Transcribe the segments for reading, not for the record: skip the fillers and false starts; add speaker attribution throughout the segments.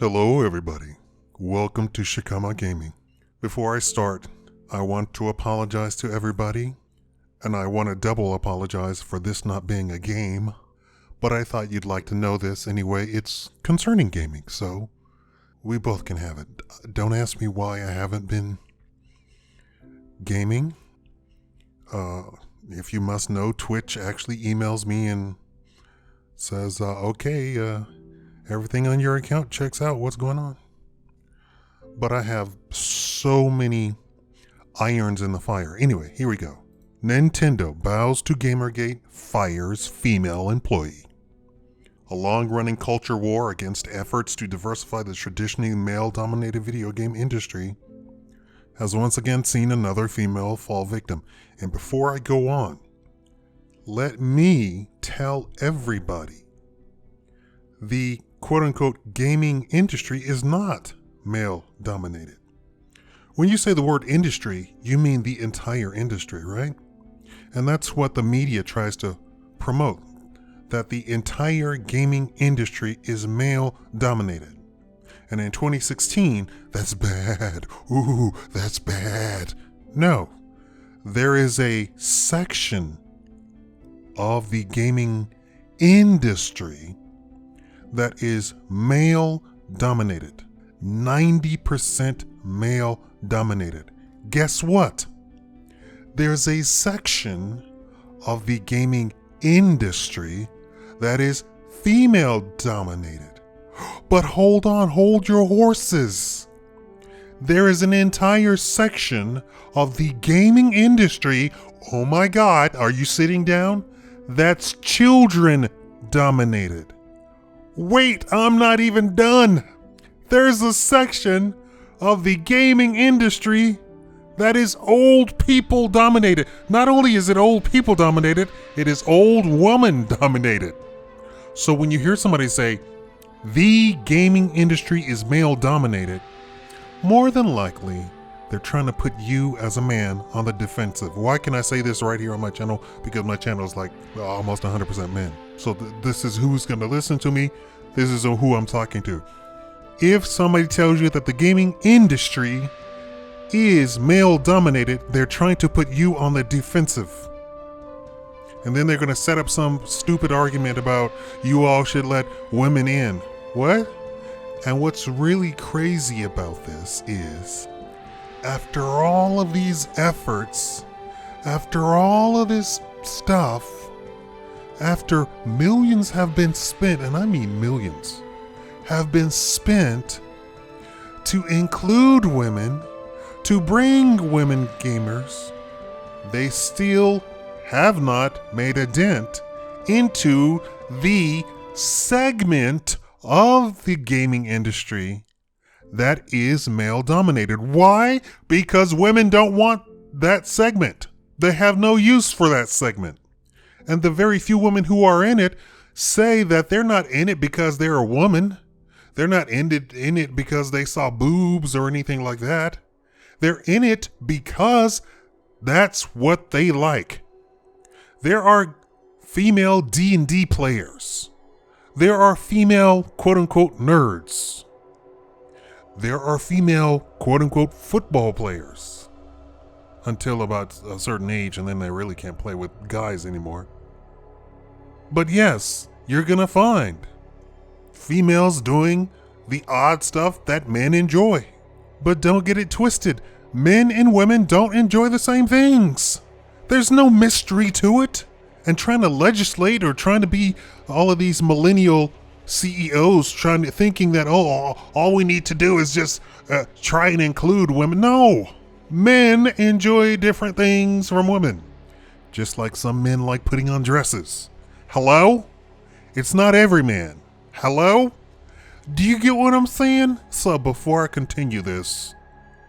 Speaker 1: Hello everybody, welcome to Shikama Gaming. Before I start, I want to apologize to everybody, and I want to double apologize for this not being a game, but I thought you'd like to know this anyway. It's concerning gaming, so we both can have it. Don't ask me why I haven't been gaming. If you must know, Twitch actually emails me and says, everything on your account checks out. What's going on? But I have so many irons in the fire. Anyway, here we go. Nintendo bows to Gamergate, fires female employee. A long-running culture war against efforts to diversify the traditionally male-dominated video game industry has once again seen another female fall victim. And before I go on, let me tell everybody, the quote-unquote gaming industry is not male-dominated. When you say the word industry, you mean the entire industry, right? And that's what the media tries to promote, that the entire gaming industry is male-dominated. And in 2016, that's bad. Ooh, that's bad. No, there is a section of the gaming industry that is male-dominated. 90% male-dominated. Guess what? There's a section of the gaming industry that is female-dominated. But hold on, hold your horses. There is an entire section of the gaming industry, oh my God, are you sitting down? That's children-dominated. Wait, I'm not even done. There's a section of the gaming industry that is old people dominated. Not only is it old people dominated, it is old woman dominated. So when you hear somebody say, the gaming industry is male dominated, more than likely, they're trying to put you as a man on the defensive. Why can I say this right here on my channel? Because my channel is like almost 100% men. So this is who's going to listen to me. This is who I'm talking to. If somebody tells you that the gaming industry is male dominated, they're trying to put you on the defensive. And then they're going to set up some stupid argument about you all should let women in. What? And what's really crazy about this is, after all of these efforts, after all of this stuff, after millions have been spent, and I mean millions, have been spent to include women, to bring women gamers, they still have not made a dent into the segment of the gaming industry that is male dominated. Why? Because women don't want that segment. They have no use for that segment. And the very few women who are in it say that they're not in it because they're a woman. They're not in it because they saw boobs or anything like that. They're in it because that's what they like. There are female D&D players. There are female quote-unquote nerds. There are female quote-unquote football players. Until about a certain age, and then they really can't play with guys anymore. But yes, you're gonna find females doing the odd stuff that men enjoy. But don't get it twisted. Men and women don't enjoy the same things. There's no mystery to it. And trying to legislate or trying to be all of these millennial CEOs thinking that, all we need to do is just try and include women. No, men enjoy different things from women. Just like some men like putting on dresses. Hello? It's not every man. Hello? Do you get what I'm saying? So before I continue this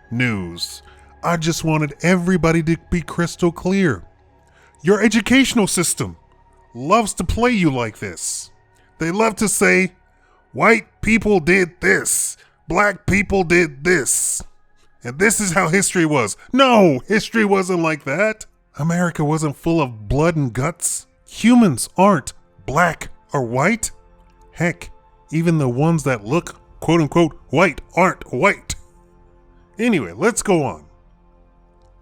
Speaker 1: news, I just wanted everybody to be crystal clear. Your educational system loves to play you like this. They love to say, white people did this, black people did this, and this is how history was. No, history wasn't like that. America wasn't full of blood and guts. Humans aren't black or white. Heck, even the ones that look quote unquote white aren't white. Anyway, let's go on.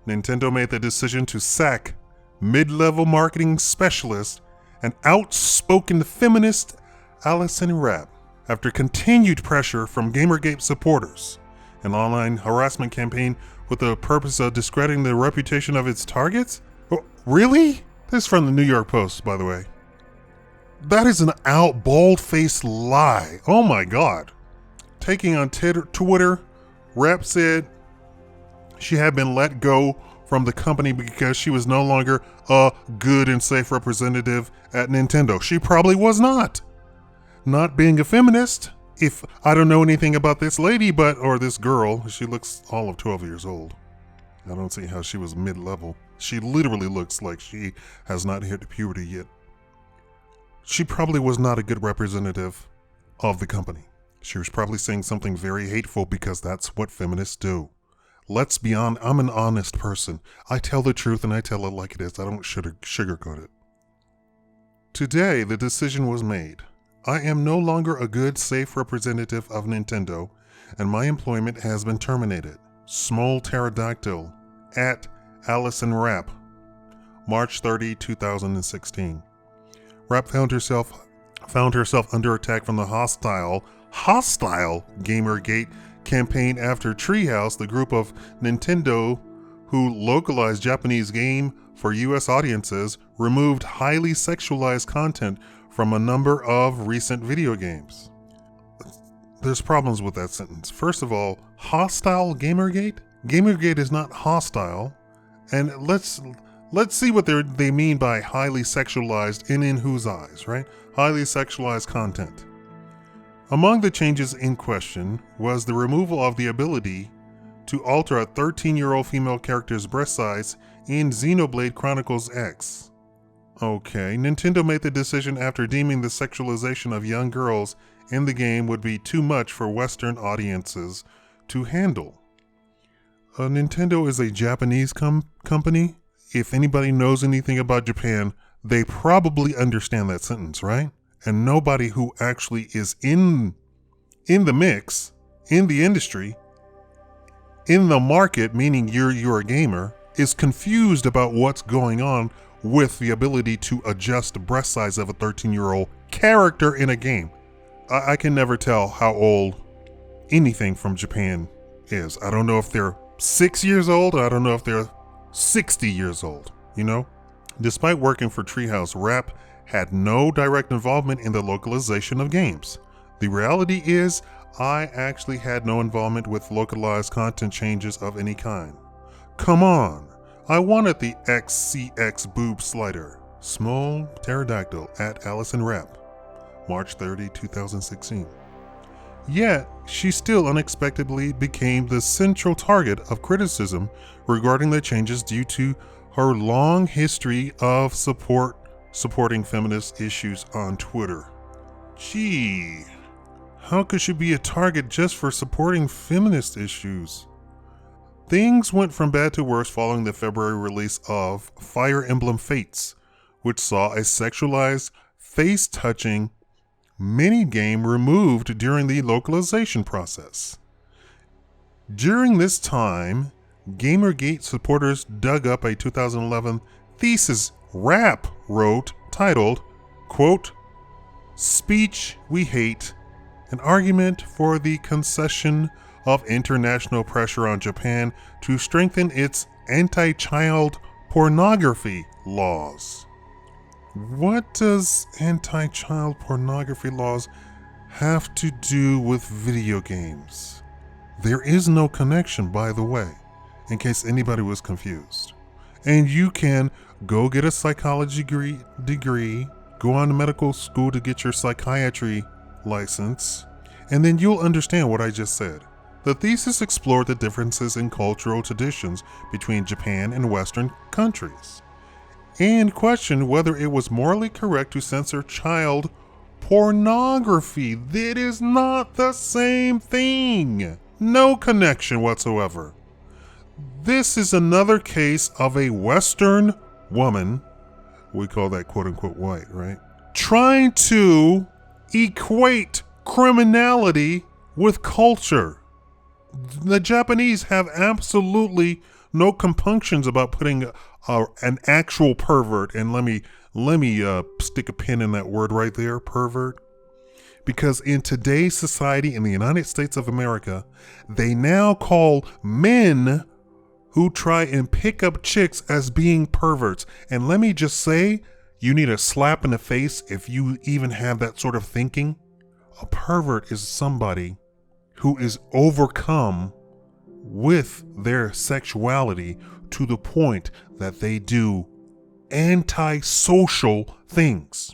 Speaker 1: Nintendo made the decision to sack mid-level marketing specialist and outspoken feminist Allison Rapp after continued pressure from Gamergate supporters. An online harassment campaign with the purpose of discrediting the reputation of its targets? Oh, really? This is from the New York Post, by the way. That is an bald-faced lie. Oh my God. Taking on Twitter, Rapp said she had been let go from the company because she was no longer a good and safe representative at Nintendo. She probably was not. Not being a feminist, if I don't know anything about this lady, or this girl, she looks all of 12 years old. I don't see how she was mid-level. She literally looks like she has not hit puberty yet. She probably was not a good representative of the company. She was probably saying something very hateful because that's what feminists do. Let's be honest, I'm an honest person. I tell the truth and I tell it like it is. I don't sugarcoat it. Today, the decision was made. I am no longer a good, safe representative of Nintendo, and my employment has been terminated. Small Pterodactyl at Allison Rapp, March 30, 2016. Rapp found herself under attack from the hostile Gamergate campaign after Treehouse, the group of Nintendo who localized Japanese game for US audiences, removed highly sexualized content from a number of recent video games. There's problems with that sentence. First of all, hostile Gamergate? Gamergate is not hostile. And let's see what they mean by highly sexualized and in whose eyes, right? Highly sexualized content. Among the changes in question was the removal of the ability to alter a 13-year-old female character's breast size in Xenoblade Chronicles X. Okay, Nintendo made the decision after deeming the sexualization of young girls in the game would be too much for Western audiences to handle. Nintendo is a Japanese company. If anybody knows anything about Japan, they probably understand that sentence, right? And nobody who actually is in the mix, in the industry, in the market, meaning you're a gamer, is confused about what's going on with the ability to adjust the breast size of a 13-year-old character in a game. I can never tell how old anything from Japan is. I don't know if they're 6 years old, or I don't know if they're 60 years old, you know? Despite working for Treehouse, Rapp had no direct involvement in the localization of games. The reality is, I actually had no involvement with localized content changes of any kind. Come on. I wanted the XCX boob slider. Small Pterodactyl at Allison Rapp, March 30, 2016. Yet, she still unexpectedly became the central target of criticism regarding the changes due to her long history of supporting feminist issues on Twitter. Gee, how could she be a target just for supporting feminist issues? Things went from bad to worse following the February release of Fire Emblem Fates, which saw a sexualized, face-touching minigame removed during the localization process. During this time, Gamergate supporters dug up a 2011 thesis Rapp wrote titled, quote, "Speech We Hate, an argument for the concession of international pressure on Japan to strengthen its anti-child pornography laws." What does anti-child pornography laws have to do with video games? There is no connection, by the way, in case anybody was confused. And you can go get a psychology degree, go on to medical school to get your psychiatry license, and then you'll understand what I just said. The thesis explored the differences in cultural traditions between Japan and Western countries, and questioned whether it was morally correct to censor child pornography. That is not the same thing. No connection whatsoever. This is another case of a Western woman, we call that quote-unquote white, right? Trying to equate criminality with culture. The Japanese have absolutely no compunctions about putting an actual pervert, and let me stick a pin in that word right there, pervert, because in today's society in the United States of America, they now call men who try and pick up chicks as being perverts. And let me just say, you need a slap in the face if you even have that sort of thinking. A pervert is somebody who is overcome with their sexuality to the point that they do antisocial things.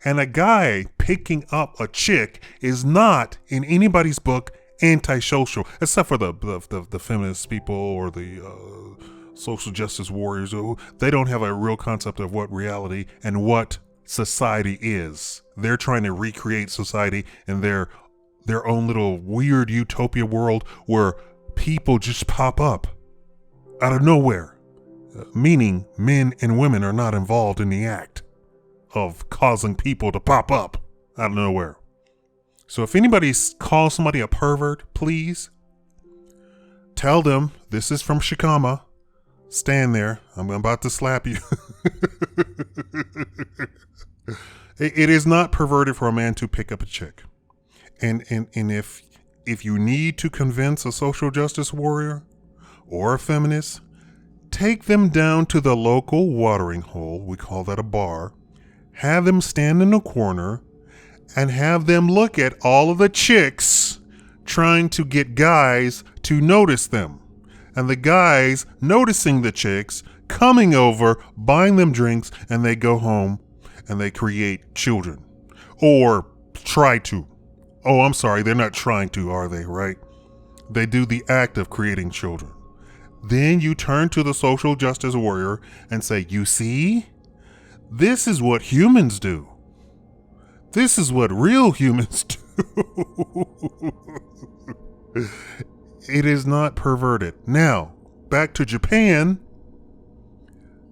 Speaker 1: And a guy picking up a chick is not, in anybody's book, antisocial, except for the feminist people or the social justice warriors. They don't have a real concept of what reality and what society is. They're trying to recreate society in their own little weird utopia world where people just pop up out of nowhere, meaning men and women are not involved in the act of causing people to pop up out of nowhere. So if anybody calls somebody a pervert, please tell them this is from Shikama. Stand there. I'm about to slap you. It is not perverted for a man to pick up a chick. And if you need to convince a social justice warrior or a feminist, take them down to the local watering hole. We call that a bar. Have them stand in a corner and have them look at all of the chicks trying to get guys to notice them. And the guys noticing the chicks, coming over, buying them drinks, and they go home and they create children. Or try to. Oh, I'm sorry, they're not trying to, are they, right? They do the act of creating children. Then you turn to the social justice warrior and say, you see? This is what humans do. This is what real humans do. It is not perverted. Now, back to Japan.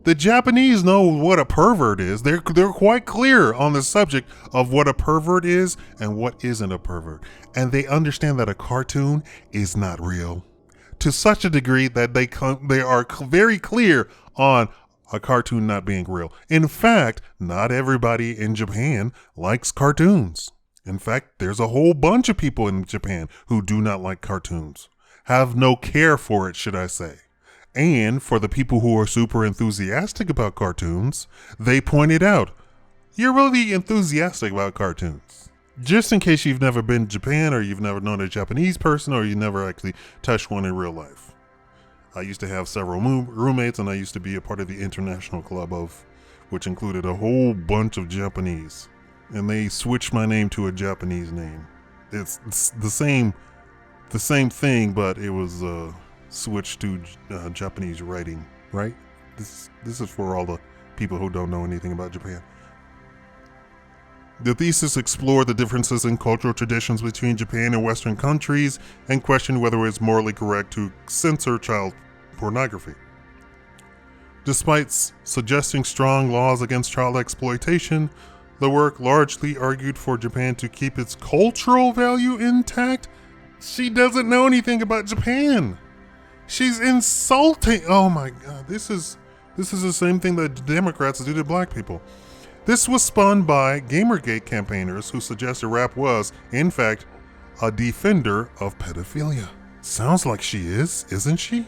Speaker 1: The Japanese know what a pervert is. They're quite clear on the subject of what a pervert is and what isn't a pervert. And they understand that a cartoon is not real. To such a degree that they are very clear on a cartoon not being real. In fact, not everybody in Japan likes cartoons. In fact, there's a whole bunch of people in Japan who do not like cartoons. Have no care for it, should I say. And for the people who are super enthusiastic about cartoons, they pointed out, you're really enthusiastic about cartoons. Just in case you've never been to Japan or you've never known a Japanese person or you never actually touched one in real life. I used to have several roommates, and I used to be a part of the international club which included a whole bunch of Japanese. And they switched my name to a Japanese name. It's the same thing, but it was switched to Japanese writing, right? This is for all the people who don't know anything about Japan. The thesis explored the differences in cultural traditions between Japan and Western countries and questioned whether it's morally correct to censor child pornography. Despite suggesting strong laws against child exploitation, the work largely argued for Japan to keep its cultural value intact. She doesn't know anything about Japan. She's insulting. Oh my God, this is the same thing that Democrats do to black people. This was spun by Gamergate campaigners who suggested rap was, in fact, a defender of pedophilia. Sounds like she is, isn't she?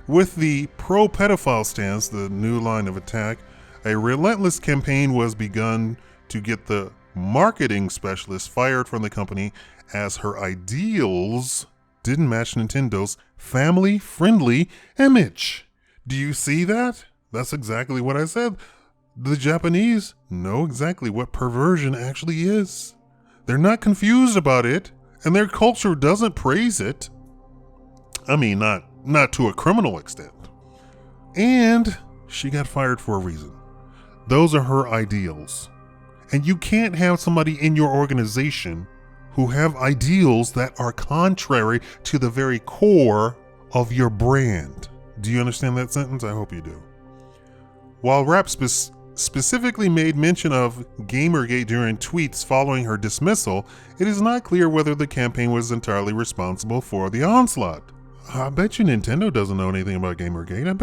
Speaker 1: With the pro-pedophile stance, the new line of attack, a relentless campaign was begun to get the marketing specialist fired from the company as her ideals didn't match Nintendo's family-friendly image. Do you see that? That's exactly what I said. The Japanese know exactly what perversion actually is. They're not confused about it, and their culture doesn't praise it. I mean, not to a criminal extent. And she got fired for a reason. Those are her ideals. And you can't have somebody in your organization who have ideals that are contrary to the very core of your brand. Do you understand that sentence? I hope you do. While rap specifically made mention of Gamergate during tweets following her dismissal, it is not clear whether the campaign was entirely responsible for the onslaught. I bet you Nintendo doesn't know anything about Gamergate. I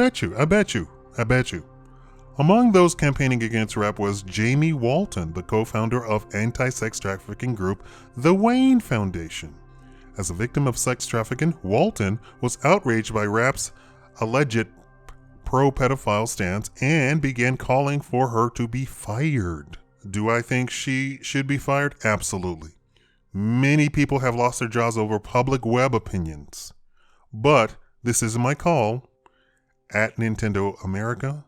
Speaker 1: bet you. Among those campaigning against Rapp was Jamie Walton, the co-founder of anti-sex trafficking group The Wayne Foundation. As a victim of sex trafficking, Walton was outraged by Rapp's alleged pro-pedophile stance and began calling for her to be fired. Do I think she should be fired? Absolutely. Many people have lost their jobs over public web opinions. But this is my call. At Nintendo America,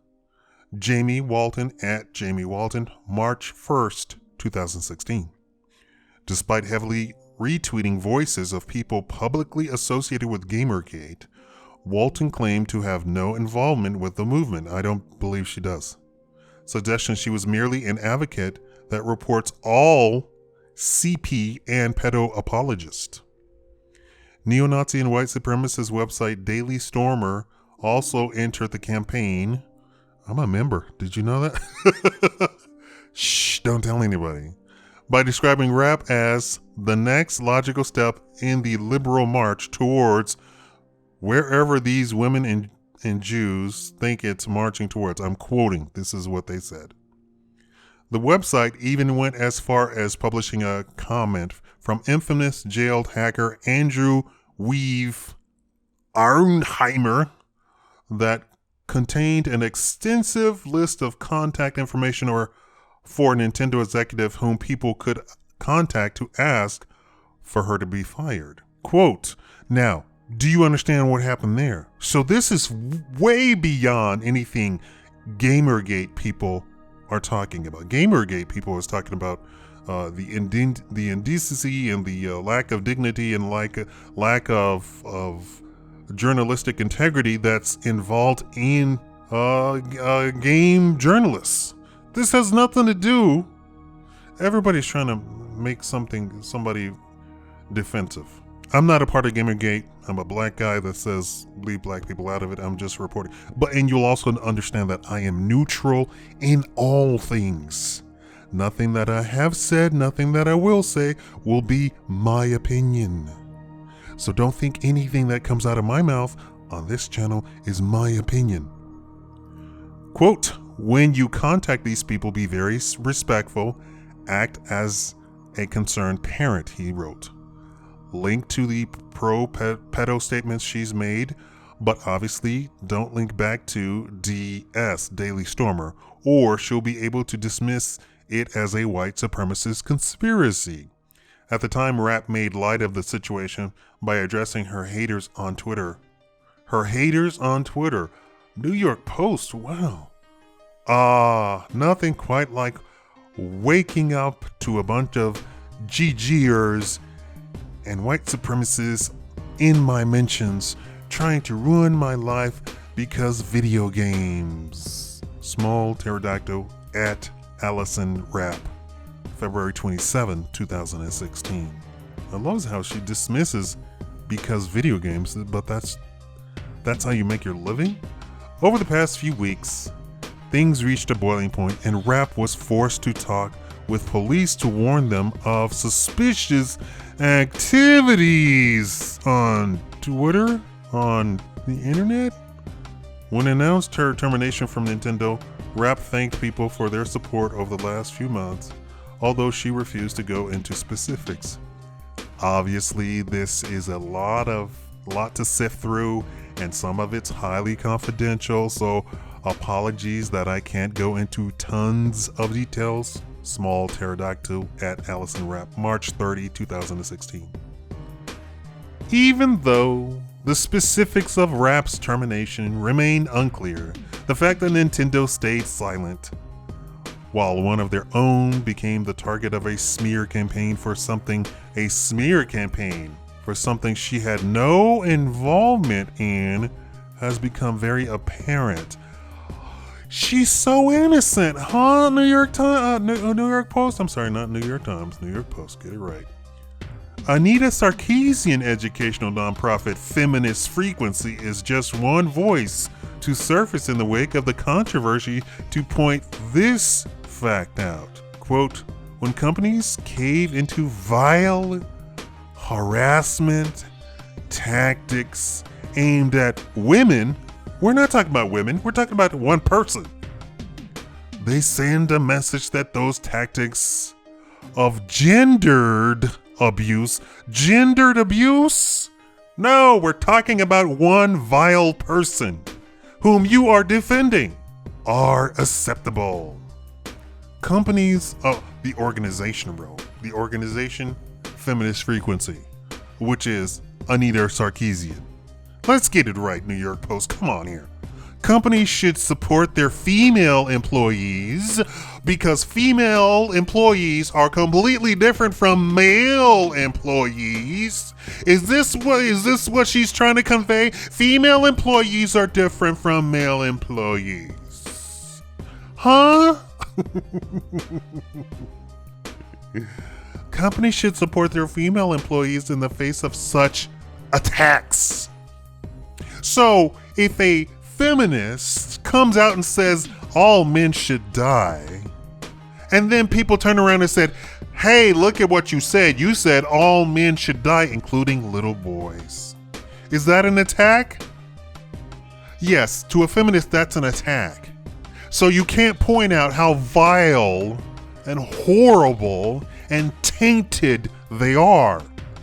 Speaker 1: Jamie Walton at Jamie Walton, March 1st, 2016. Despite heavily retweeting voices of people publicly associated with Gamergate, Walton claimed to have no involvement with the movement. I don't believe she does. Suggestion she was merely an advocate that reports all CP and pedo apologists. Neo-Nazi and white supremacist website Daily Stormer also entered the campaign. I'm a member. Did you know that? Shh, don't tell anybody. By describing Rapp as the next logical step in the liberal march towards wherever these women and Jews think it's marching towards. I'm quoting. This is what they said. The website even went as far as publishing a comment from infamous jailed hacker Andrew Weave Arnheimer that contained an extensive list of contact information for a Nintendo executive whom people could contact to ask for her to be fired. Quote, now, do you understand what happened there? So this is way beyond anything Gamergate people are talking about. Gamergate people is talking about the indecency and the lack of dignity and lack of journalistic integrity that's involved in game journalists. This has nothing to do. Everybody's trying to make somebody defensive. I'm not a part of Gamergate. I'm a black guy that says leave black people out of it. I'm just reporting. And you'll also understand that I am neutral in all things. Nothing that I have said, nothing that I will say will be my opinion. So don't think anything that comes out of my mouth on this channel is my opinion. Quote, when you contact these people, be very respectful, act as a concerned parent, he wrote. Link to the pro-pedo statements she's made, but obviously don't link back to DS, Daily Stormer, or she'll be able to dismiss it as a white supremacist conspiracy. At the time, Rapp made light of the situation by addressing her haters on Twitter. New York Post, wow. Nothing quite like waking up to a bunch of GGers and white supremacists in my mentions trying to ruin my life because video games. Small Pterodactyl at Allison Rapp, February 27, 2016. I love how she dismisses because video games, but that's how you make your living? Over the past few weeks, things reached a boiling point and Rapp was forced to talk with police to warn them of suspicious activities on Twitter, on the internet. When announced her termination from Nintendo, Rapp thanked people for their support over the last few months, although she refused to go into specifics. Obviously, this is a lot to sift through, and some of it's highly confidential, so apologies that I can't go into tons of details. Small Pterodactyl at Allison Rapp, March 30, 2016. Even though the specifics of Rapp's termination remain unclear, the fact that Nintendo stayed silent, while one of their own became the target of a smear campaign for something she had no involvement in, has become very apparent. She's so innocent, huh? New York Post. I'm sorry, not New York Times. New York Post. Get it right. Anita Sarkeesian educational nonprofit Feminist Frequency is just one voice to surface in the wake of the controversy to point this fact out. Quote, when companies cave into vile harassment tactics aimed at women, we're not talking about women, we're talking about one person. They send a message that those tactics of gendered abuse? No, we're talking about one vile person whom you are defending are acceptable. Companies, the organization Feminist Frequency, which is Anita Sarkeesian. Let's get it right, New York Post, come on here. Companies should support their female employees because female employees are completely different from male employees. Is this what she's trying to convey? Female employees are different from male employees. Huh? Companies should support their female employees in the face of such attacks. So, if a feminist comes out and says all men should die, and then people turn around and said, hey, look at what you said. You said all men should die, including little boys. Is that an attack? Yes, to a feminist, that's an attack. So you can't point out how vile and horrible and tainted they are.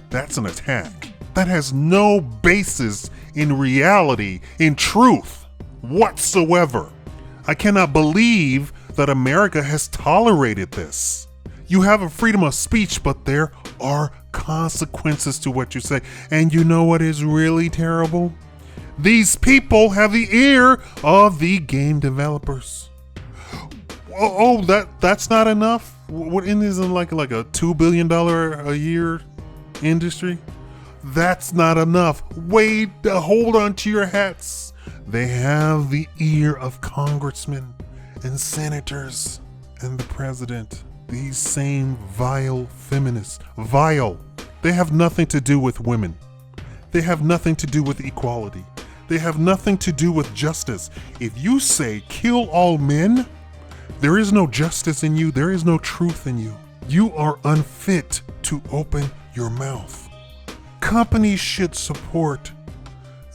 Speaker 1: That's an attack. That has no basis in reality, in truth whatsoever. I cannot believe that America has tolerated this. You have a freedom of speech, but there are consequences to what you say. And you know what is really terrible? These people have the ear of the game developers. That's not enough? What isn't like a $2 billion a year industry? That's not enough. Wait, hold on to your hats. They have the ear of congressmen and senators and the president. These same vile feminists. Vile. They have nothing to do with women. They have nothing to do with equality. They have nothing to do with justice. If you say kill all men, there is no justice in you. There is no truth in you. You are unfit to open your mouth. Companies should support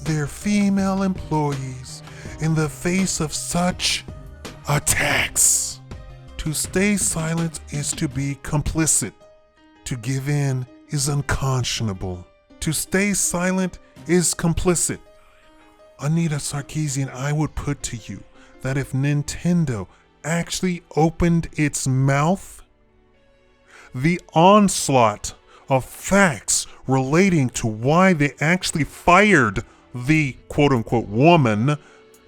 Speaker 1: their female employees in the face of such attacks. To stay silent is to be complicit. To give in is unconscionable. To stay silent is complicit. Anita Sarkeesian, I would put to you that if Nintendo actually opened its mouth, the onslaught of facts relating to why they actually fired the quote-unquote woman,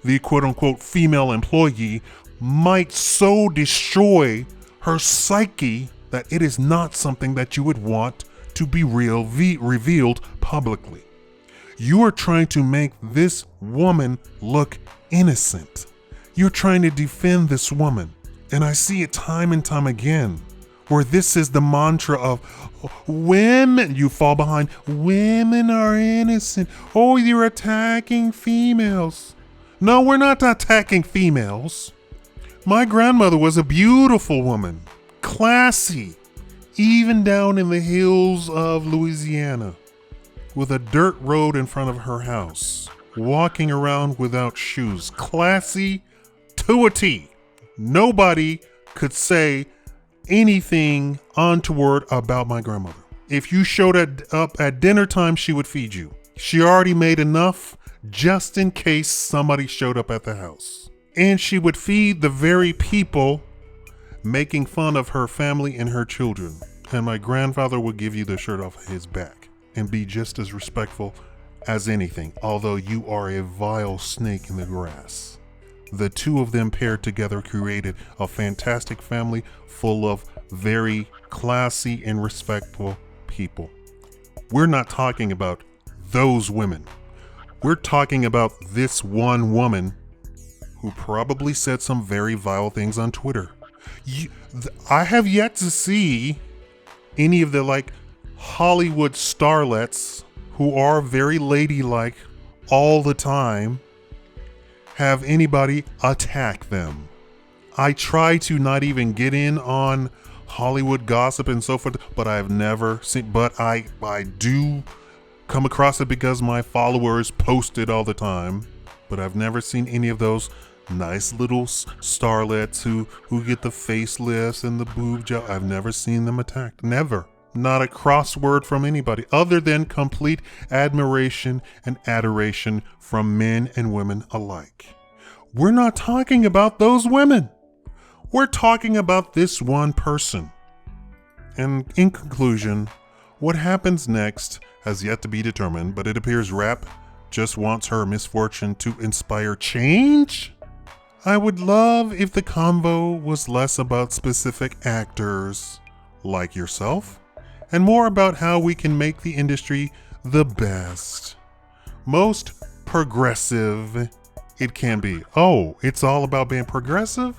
Speaker 1: the quote-unquote female employee, might so destroy her psyche that it is not something that you would want to be revealed publicly. You are trying to make this woman look innocent. You're trying to defend this woman. And I see it time and time again, where this is the mantra of women, you fall behind. Women are innocent. Oh, you're attacking females. No, we're not attacking females. My grandmother was a beautiful woman, classy, even down in the hills of Louisiana, with a dirt road in front of her house, walking around without shoes, classy to a T. Nobody could say anything untoward about my grandmother. If you showed up at dinner time, she would feed you. She already made enough just in case somebody showed up at the house. And she would feed the very people making fun of her family and her children. And my grandfather would give you the shirt off his back and be just as respectful as anything, although you are a vile snake in the grass. The two of them paired together created a fantastic family full of very classy and respectful people. We're not talking about those women. We're talking about this one woman who probably said some very vile things on Twitter. I have yet to see any of the Hollywood starlets who are very ladylike all the time have anybody attack them. I try to not even get in on Hollywood gossip and so forth, but I've never seen, but I do come across it because my followers post it all the time, but I've never seen any of those nice little starlets who get the facelifts and the boob job. I've never seen them attacked. Never. Not a cross word from anybody other than complete admiration and adoration from men and women alike. We're not talking about those women. We're talking about this one person. And in conclusion, what happens next has yet to be determined, but it appears Rap just wants her misfortune to inspire change? I would love if the convo was less about specific actors like yourself and more about how we can make the industry the best, most progressive it can be. Oh, it's all about being progressive?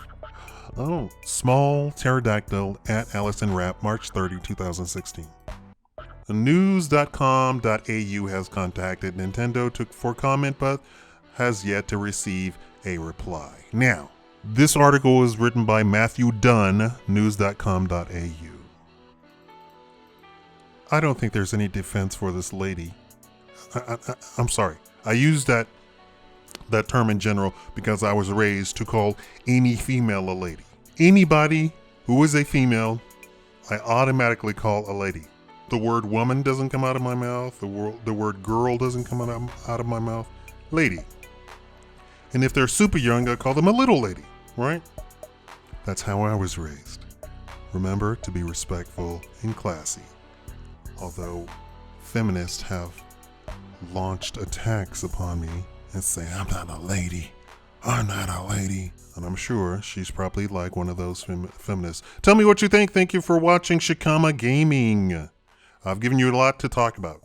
Speaker 1: Oh, Small Pterodactyl at Allison Rapp, March 30, 2016. News.com.au has contacted Nintendo for comment, but has yet to receive a reply. Now, this article was written by Matthew Dunn, news.com.au. I don't think there's any defense for this lady. I'm sorry. I used that term in general because I was raised to call any female a lady. Anybody who is a female, I automatically call a lady. The word woman doesn't come out of my mouth. The word girl doesn't come out of my mouth. Lady. And if they're super young, I call them a little lady, right? That's how I was raised. Remember to be respectful and classy. Although feminists have launched attacks upon me and say, I'm not a lady. I'm not a lady. And I'm sure she's probably like one of those feminists. Tell me what you think. Thank you for watching Shikama Gaming. I've given you a lot to talk about.